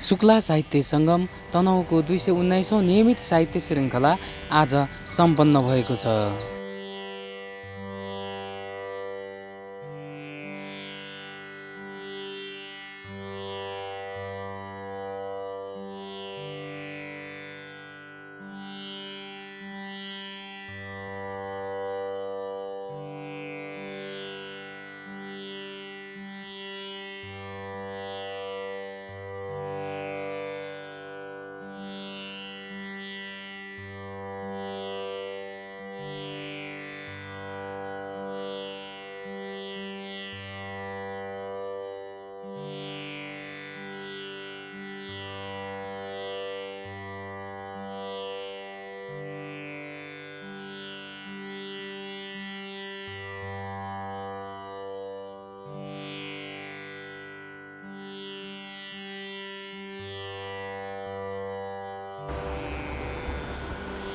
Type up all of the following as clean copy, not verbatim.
शुक्ला साहित्य सङ्गम तनहुँको 219औं नियमित साहित्य श्रृङ्खला आज सम्पन्न भएको छ।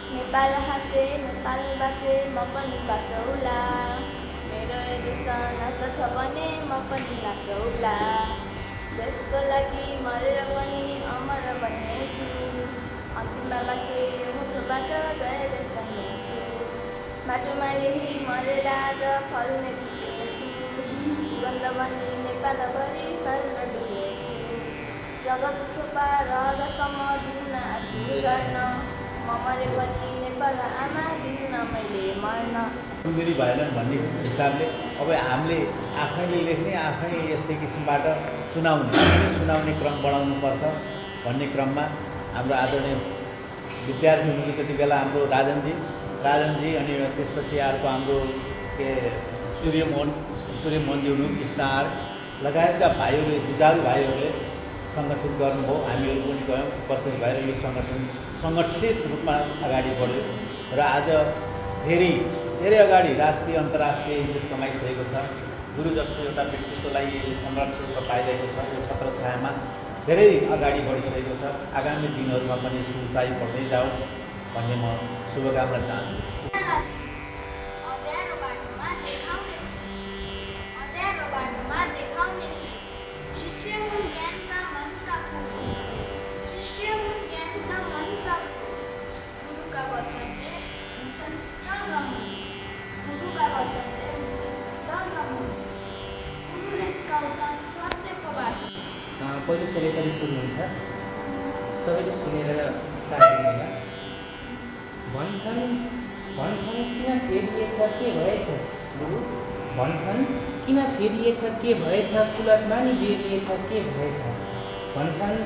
नेपाल हाँसे नेपाल बाँचे म पनि बाँचौला, मेरो देश नाच्दछ भने म पनि नाचौला, देशको लागि मरेर पनि अमर बन्नेछु, अन्तिममा बाँके मुटुबाट जय देश भन्नेछु, माटोमा यही मरेर आज फल्ने छुट्नेछु, सुगन्ध बनी नेपालभरि सर्न डुल्नेछु, रगत थोपा रहँदासम्म दिन्न आँसु झर्न, म मरे पनि नेपाल आमा दिन्न मैले मर्न। सुन्दरी भएनन् भन्ने हिसाबले अब हामीले आफैले लेख्ने आफै यस्तै किसिमबाट सुनाउने क्रम बढाउनुपर्छ भन्ने क्रममा हाम्रो आदरणीय विद्यार्थी हुनुहुन्थ्यो त्यति बेला हाम्रो राजनजी अनि त्यसपछि अर्को हाम्रो सूर्यमोहनजी हुनु, कृष्ण आर लगायतका भाइहरूले जुझारु भाइहरूले सङ्गठित गर्नुभयो। हामीहरू पनि गयौँ, उपस्थित भएर यो सङ्गठित रूपमा अगाडि बढ्यो र आज धेरै अगाडि राष्ट्रिय अन्तर्राष्ट्रिय इज्जत कमाइसकेको छ। गुरु जस्तो एउटा व्यक्तित्वलाई यसले संरक्षण पाइरहेको छ। यो छत्रछायामा धेरै अगाडि बढिसकेको छ। आगामी दिनहरूमा पनि यसको उचाइ बढ्दै जाओस् भन्ने म शुभकामना चाहन्छु। पहिलो सरी सुन्नुहुन्छ, सबैले सुनेर साथ दिनुहोला। भन्छन् किन फेरिएछ के भएछ गुरु, भन्छन् किन फेरिएछ के भएछ, कुलतमा नि बेरिएछ के भएछ, भन्छन्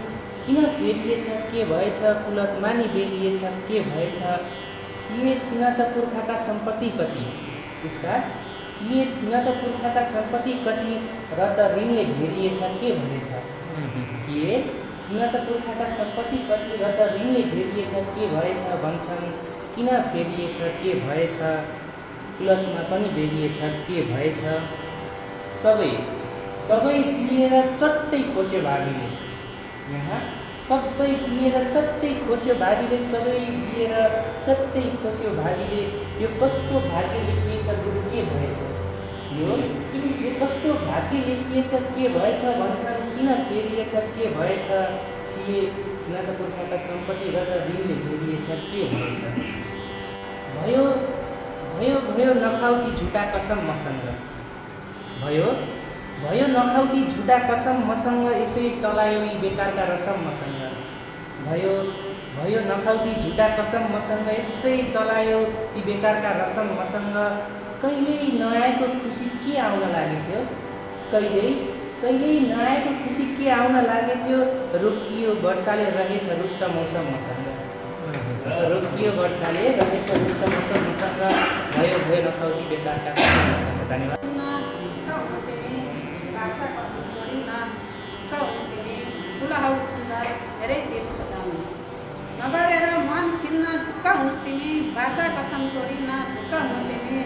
किन फेरिएछ के भएछ, कुलतमा नि बेरिएछ के भएछ, थिए थिन त पुर्खाका सम्पत्ति कति, उसका थिए थिन त पुर्खाका सम्पत्ति कति, र त ऋणले घेरिएछ के भएछ, थिए थिन त पुर्खाका सम्पत्ति कति, र त ऋणले घेरिएछ के भएछ, भन्छन् किन फेरिएछ के भएछ, कुलतमा पनि बेरिएछ के भएछ, सबै दिएर चट्टै खोस्यो भावीले, यहाँ सबै दिएर चट्टै खोस्यो भावीले, सबै दिएर चट्टै खोस्यो भावीले, यो कस्तो भाग्य लेखिएछ गुरु के भएछ, यो कस्तो भाग्य लेखिएछ के भएछ, भन्छन् किन फेरिएछ के भएछ, थिए थिन त पुर्खाका सम्पत्ति, र त ऋणले घेरिएछ के भएछ, भयो नखाउटी झुटा कसम मसँग, भयो नखाउटी झुटा कसम मसँग, यसै चलायो यी बेकारका रसम मसँग, भयो नखाउटी झुटा कसम मसँग, यसै चलायो ती बेकारका रसम मसँग, कहिल्यै नआएको खुसी के आउन लागेथ्यो, कहिल्यै नआएको खुसी के आउन लागेथ्यो, रोकियो वर्षाले रहेछ रुष्ट मौसम मसँग, रोकियो वर्षाले रहेछ रुष्ट मौसम मसँग, भयो नखाउटी बेकारका कसम मसँग। धन्यवाद। नगरेर मन खिन्न ढुक्क हुनु तिमी, बाचा कसम छोडिन ढुक्क हुनु तिमी,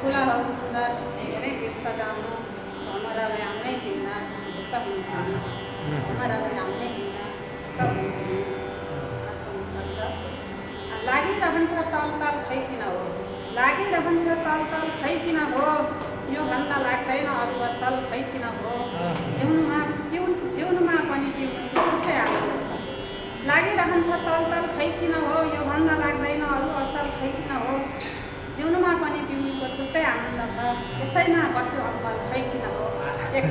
खुला हौ सुन्दर हेरै दिल सजाउनु, हमरालाई आउनै दिन्न ढुक्क हुनु तिमी, हमरालाई आउनै दिन्न ढुक्क हुनु तिमी। लागिरहन्छ तल खै किन हो, लागिरहन्छ तल खै किन हो, यो भन्दा लाग्दैन अरू असल खै किन हो, जिउनुमा पनि पिउनु छुट्टै आएको छ, आनन्द छ। यसैमा बस्यो अब्बल खै किन हो एक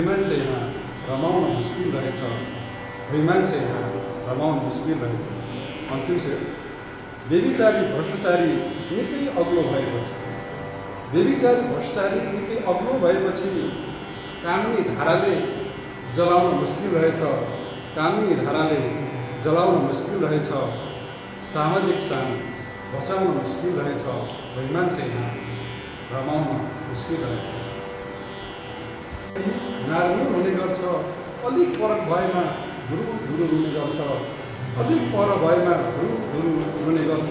मान्छे यहाँ रमाउन मुस्किल रहेछ, मान्छे यहाँ रमाउन मुस्किल रहेछ। अन्तिम चाहिँ व्यभिचारी भ्रष्टाचारी निकै अग्लो भएपछि, व्यभिचारी भ्रष्टाचारी निकै अग्लो भएपछि कानुनी धाराले जलाउन मुस्किल रहेछ, कानुनी धाराले जलाउन मुस्किल रहेछ, सामाजिक शान बचाउन मुस्किल रहेछ, मान्छे यहाँ रमाउन मुस्किल रहेछ। नारायण हुने गर्छ, अलिक फरक भएमा धुरु हुने गर्छ, अलिक पर भएमा धुरु हुने गर्छ।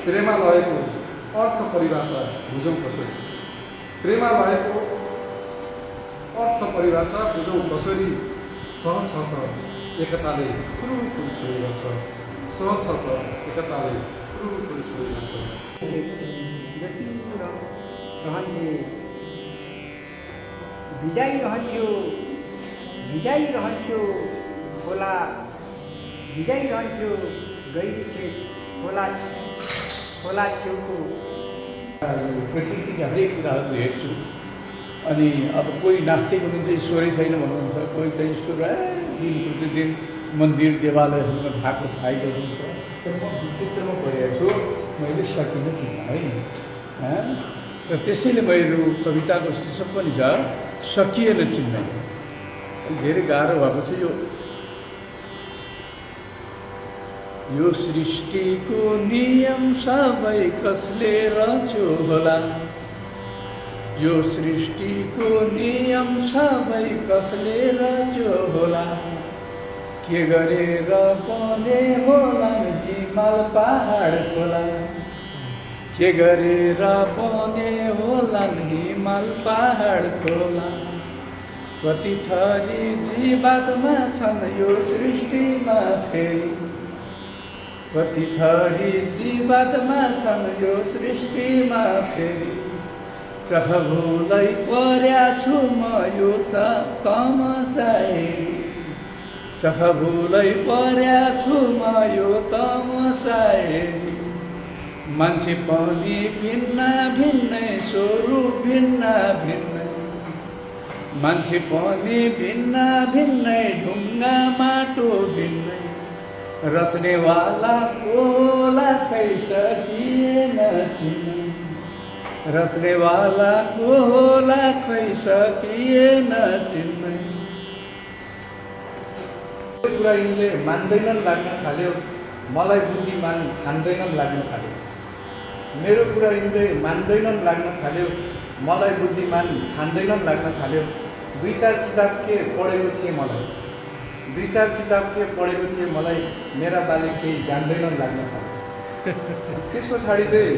प्रेमालयको अर्थ परिभाषा बुझौँ कसरी, प्रेमालयको अर्थ परिभाषा बुझौँ कसरी। सहज छ त एकताले कुरु छोरी गर्छ, सहज छ त एकताले कुरु छोरी गर्छ। जति रहन्थे भिजाइरहन्थ्यो खोला, भिजाइरहन्थ्यो गहिरी खेत खोला छेउको। प्रकृतिका हरेक कुराहरू हेर्छु। अनि अब कोही नास्तिक हुनुहुन्छ, ईश्वरै छैन भन्नुहुन्छ, कोही चाहिँ ईश्वर दिन प्रतिदिन मन्दिर देवालयहरूमा भएको थाहै गर्नुहुन्छ। तर म विचित्रमा परेको छु, मैले सकिनँ चिन्न है। र त्यसैले मेरो कविताको शीर्षक पनि छ सकिएन चिन्नै। धेरै गाह्रो भएको छ यो सृष्टिको नियम सबै कसले रच्यो होला, यो सृष्टिको नियम सबै कसले रच्यो होला। के गरेर बने होला हिमाल पहाड खोला, के गरेर बने होला हिमाल पहाड खोला। कति थरी जीवात्मा छन् यो सृष्टिमा फेरि, कति थरी जीवात्मा छन् यो सृष्टिमा फेरि। चहभुलै पर्या छु म यो तमसाएरी, चहभुलै पर्या छु म यो तमसाएरी। मान्छे पनि भिन्न भिन्नै स्वरूप भिन्न भिन्नै, मान्छे पनि भिन्न भिन्नै ढुङ्गा माटो भिन्नै। रच्नेवाला कोला खै सकिएन चिन्नै, रच्नेवाला कोला खै सकिएन चिन्नै। यो कुरा यिनले मान्दैनन् लाग्न थाल्यो, मलाई बुद्धिमान ठान्दैनन् लाग्न थाल्यो। मेरो कुरा यिनले मान्दैनन् लाग्न थाल्यो, मलाई बुद्धिमान ठान्दैनन् लाग्न थाल्यो। 2-4 किताब के पढेको थिएँ मलाई, 2-4 किताब के पढेको थिएँ मलाई, मेरा बाले केही जान्दैनन् लाग्न थाल्यो। त्यस पछाडि चाहिँ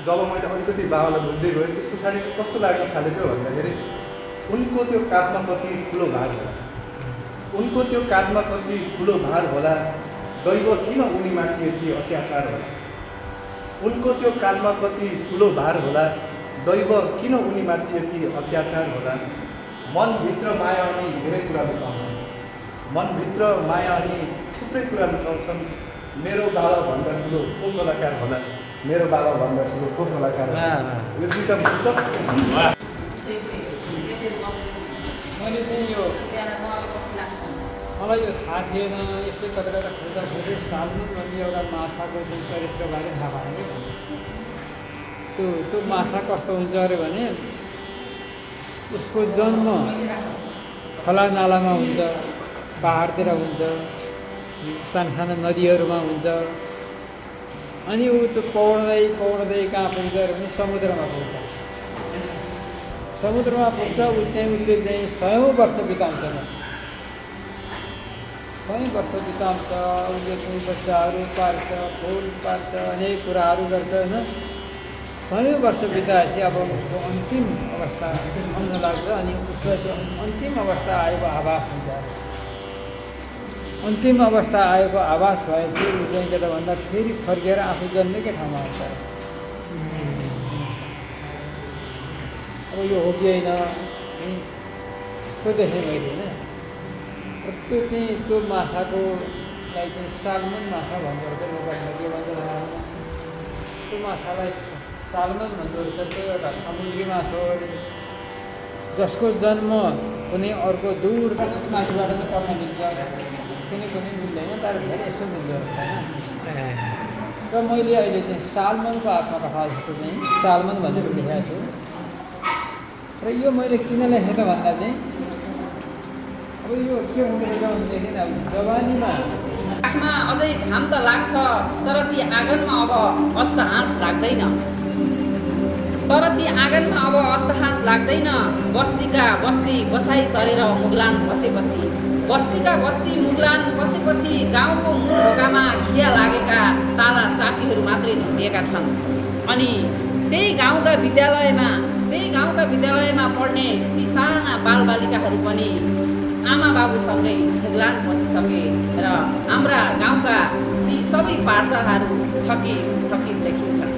जब मैले अलिकति बाबालाई बुझ्दै गएँ, त्यस पछाडि चाहिँ कस्तो लाग्न थाल्यो त्यो भन्दाखेरि उनको त्यो काँधमा कति ठुलो भार होला, उनको त्यो काँधमा कति ठुलो भार होला। दैव किन उनीमाथि यति अत्याचार होला, उनको त्यो काँधमा कति ठुलो भार होला। दैव किन उनीमाथि यति अत्याचार होला। मनभित्र माया अनि धेरै कुरा लुकाउँछन्, मनभित्र माया अनि थुप्रै कुरा लुकाउँछन्। मेरो बाबाभन्दा ठुलो को कलाकार होला, मेरो बाबाभन्दा ठुलो को कलाकार होला। यो दुईवटा मतलब मैले चाहिँ यो मलाई यो थाहा थिएन। यस्तै कता खोज्दा खोज्दै साल्नु अनि एउटा माछाको जुन चरित्रबारे थाहा पाएँ कि त्यो माछा कस्तो हुन्छ अरे भने उसको जन्म खोला नालामा हुन्छ, पहाडतिर हुन्छ, साना नदीहरूमा हुन्छ। अनि ऊ त्यो पौड्दै कहाँ पुग्छ भने समुद्रमा पुग्छ। समुद्रमा पुग्छ उसले चाहिँ 100 वर्ष बिताउँछ, 100 वर्ष बिताउँछ। उसले चाहिँ बच्चाहरू पाल्छ, फुल पाल्छ, अनेक कुराहरू गर्छ होइन। कयौँ वर्ष बिताएपछि अब उसको अन्तिम अवस्था आउन लाग्छ अनि उसलाई त्यो अन्तिम अवस्था आएको आभास हुन्छ। अन्तिम अवस्था आएको आभास भएपछि ऊ चाहिँ के त भन्दा फेरि फर्केर आफू जन्मेकै ठाउँमा आउँछ। अब यो हो कि होइन त्यो देखेँ मैले होइन। त्यो चाहिँ त्यो माछाकोलाई चाहिँ सालमन माछा भन्दो रहेछ नेपालीमा के भन्छ भन्दा त्यो माछालाई सालमन भन्दो रहेछ। त्यो एउटा समुद्री माछा हो जसको जन्म कुनै अर्को दूर माथिबाट चाहिँ पढ्न मिल्छ, कुनै मिल्दैन, तर धेरै यसो मिल्दो रहेछ होइन। र मैले अहिले चाहिँ सालमनको आत्मकथा जस्तो चाहिँ सालमन भनेर लेखेको छु। र यो मैले किन लेखेँ त भन्दा चाहिँ अब यो के हुँदो रहेछ भनेदेखि अब जवानीमा आँखमा अझै घाम त लाग्छ, तर ती आँगनमा अब अष्टहाँस लाग्दैन। बस्तीका बस्ती बसाइ सरेर मुगलान बसेपछि, गाउँको मुख ढोकामा खिया लागेका ताला चापीहरू मात्रै ढुकिएका छन्। अनि त्यही गाउँका विद्यालयमा पढ्ने ती साना बालबालिकाहरू पनि आमा बाबुसँगै मुगलान बसिसके र हाम्रा गाउँका ती सबै पाठशालाहरू थकित देखिन्छन्।